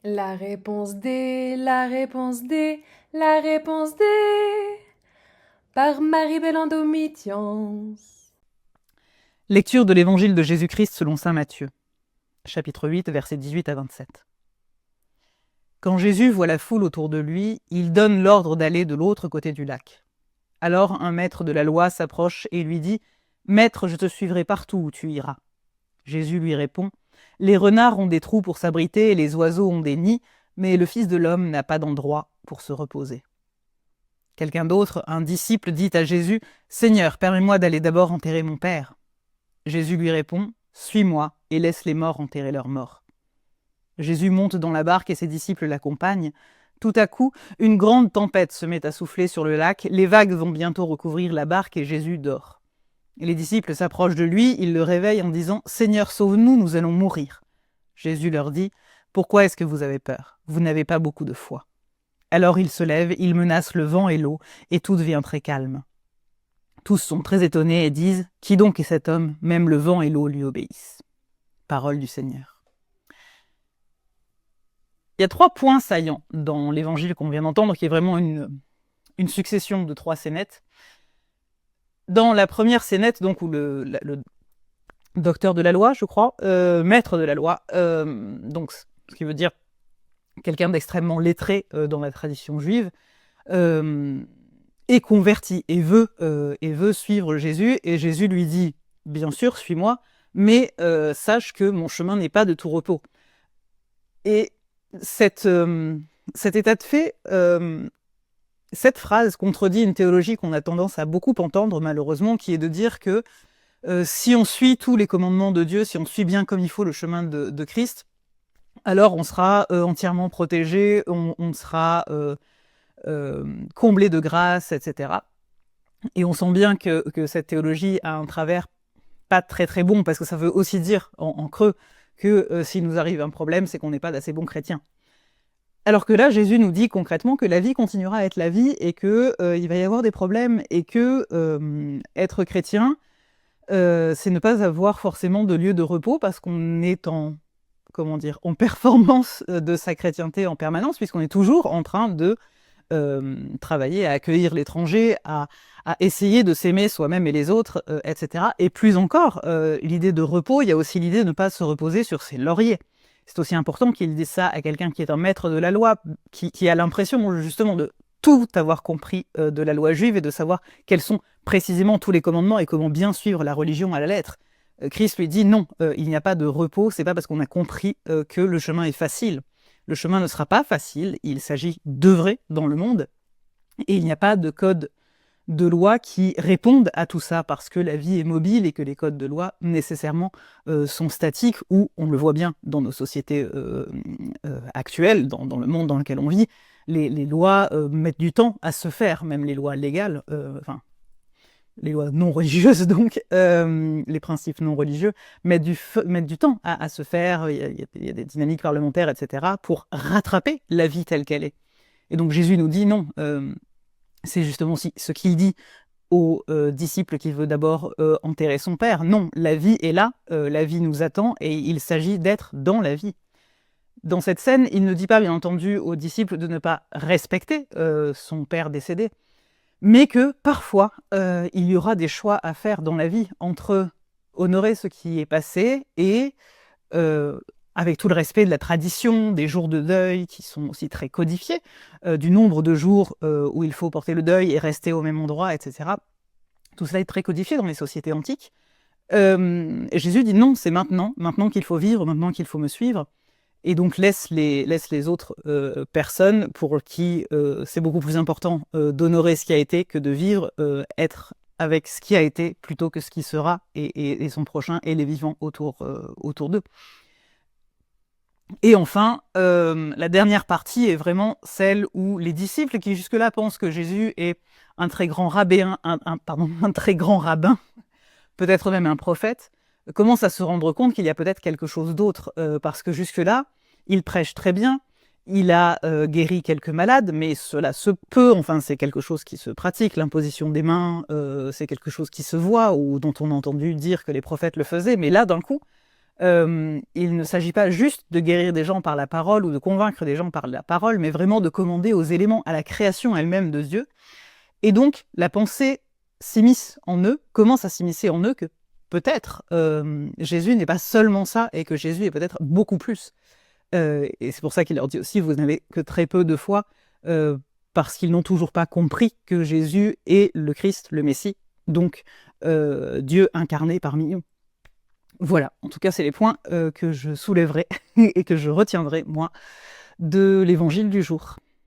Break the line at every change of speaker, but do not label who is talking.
La réponse D, la réponse D, la réponse D, par Marie-Belle Andomitians.
Lecture de l'Évangile de Jésus-Christ selon saint Matthieu, chapitre 8, versets 18 à 27. Quand Jésus voit la foule autour de lui, il donne l'ordre d'aller de l'autre côté du lac. Alors un maître de la loi s'approche et lui dit « Maître, je te suivrai partout où tu iras. » Jésus lui répond « Les renards ont des trous pour s'abriter et les oiseaux ont des nids, mais le Fils de l'homme n'a pas d'endroit pour se reposer. » Quelqu'un d'autre, un disciple, dit à Jésus « Seigneur, permets-moi d'aller d'abord enterrer mon Père. » Jésus lui répond « Suis-moi et laisse les morts enterrer leurs morts. » Jésus monte dans la barque et ses disciples l'accompagnent. Tout à coup, une grande tempête se met à souffler sur le lac, les vagues vont bientôt recouvrir la barque et Jésus dort. Les disciples s'approchent de lui, ils le réveillent en disant « Seigneur, sauve-nous, nous allons mourir. » Jésus leur dit « Pourquoi est-ce que vous avez peur? Vous n'avez pas beaucoup de foi. » Alors il se lève, il menace le vent et l'eau, et tout devient très calme. Tous sont très étonnés et disent « Qui donc est cet homme? Même le vent et l'eau lui obéissent. » Parole du Seigneur. Il y a 3 points saillants dans l'évangile qu'on vient d'entendre, qui est vraiment une succession de 3 scénettes. Dans la première scénette, donc, où le docteur de la loi, je crois, maître de la loi, donc, ce qui veut dire quelqu'un d'extrêmement lettré dans la tradition juive, est converti et veut suivre Jésus, et Jésus lui dit « Bien sûr, suis-moi, mais sache que mon chemin n'est pas de tout repos. » Et cet état de fait, cette phrase contredit une théologie qu'on a tendance à beaucoup entendre, malheureusement, qui est de dire que si on suit tous les commandements de Dieu, si on suit bien comme il faut le chemin de Christ, alors on sera entièrement protégé, on sera comblé de grâce, etc. Et on sent bien que cette théologie a un travers pas très très bon, parce que ça veut aussi dire, en creux, que s'il nous arrive un problème, c'est qu'on n'est pas d'assez bons chrétiens. Alors que là, Jésus nous dit concrètement que la vie continuera à être la vie, et qu'il va y avoir des problèmes, et que être chrétien, c'est ne pas avoir forcément de lieu de repos, parce qu'on est en performance de sa chrétienté en permanence, puisqu'on est toujours en train de travailler à accueillir l'étranger, à essayer de s'aimer soi-même et les autres, etc. Et plus encore, l'idée de repos, il y a aussi l'idée de ne pas se reposer sur ses lauriers. C'est aussi important qu'il dise ça à quelqu'un qui est un maître de la loi, qui a l'impression justement de tout avoir compris de la loi juive et de savoir quels sont précisément tous les commandements et comment bien suivre la religion à la lettre. Christ lui dit non, il n'y a pas de repos, c'est pas parce qu'on a compris que le chemin est facile. Le chemin ne sera pas facile, il s'agit d'œuvrer dans le monde, et il n'y a pas de code de loi qui répondent à tout ça, parce que la vie est mobile et que les codes de loi nécessairement sont statiques, ou on le voit bien dans nos sociétés actuelles, dans le monde dans lequel on vit, les lois mettent du temps à se faire, même les lois légales, les lois non religieuses, donc, les principes non religieux, mettent du temps à se faire, il y a des dynamiques parlementaires, etc., pour rattraper la vie telle qu'elle est. Et donc Jésus nous dit non, c'est justement ce qu'il dit au disciple qui veut d'abord enterrer son père. Non, la vie est là, la vie nous attend, et il s'agit d'être dans la vie. Dans cette scène, il ne dit pas, bien entendu, au disciple de ne pas respecter son père décédé, mais que parfois, il y aura des choix à faire dans la vie entre honorer ce qui est passé et, avec tout le respect de la tradition, des jours de deuil qui sont aussi très codifiés, du nombre de jours où il faut porter le deuil et rester au même endroit, etc. Tout cela est très codifié dans les sociétés antiques. Et Jésus dit non, c'est maintenant qu'il faut vivre, maintenant qu'il faut me suivre. Et donc laisse les autres personnes pour qui c'est beaucoup plus important d'honorer ce qui a été que de vivre, être avec ce qui a été plutôt que ce qui sera, et son prochain et les vivants autour d'eux. Et enfin, la dernière partie est vraiment celle où les disciples qui jusque-là pensent que Jésus est un très grand rabbin, un très grand rabbin, peut-être même un prophète, commencent à se rendre compte qu'il y a peut-être quelque chose d'autre, parce que jusque-là, il prêche très bien, il a guéri quelques malades, mais cela se peut, enfin c'est quelque chose qui se pratique, l'imposition des mains, c'est quelque chose qui se voit, ou dont on a entendu dire que les prophètes le faisaient, mais là, d'un coup, Il ne s'agit pas juste de guérir des gens par la parole ou de convaincre des gens par la parole, mais vraiment de commander aux éléments, à la création elle-même de Dieu. Et donc, la pensée s'immisce en eux, commence à s'immiscer en eux, que peut-être Jésus n'est pas seulement ça, et que Jésus est peut-être beaucoup plus. Et c'est pour ça qu'il leur dit aussi, vous n'avez que très peu de foi, parce qu'ils n'ont toujours pas compris que Jésus est le Christ, le Messie, donc Dieu incarné parmi nous. Voilà, en tout cas, c'est les points que je soulèverai et que je retiendrai, moi, de l'évangile du jour.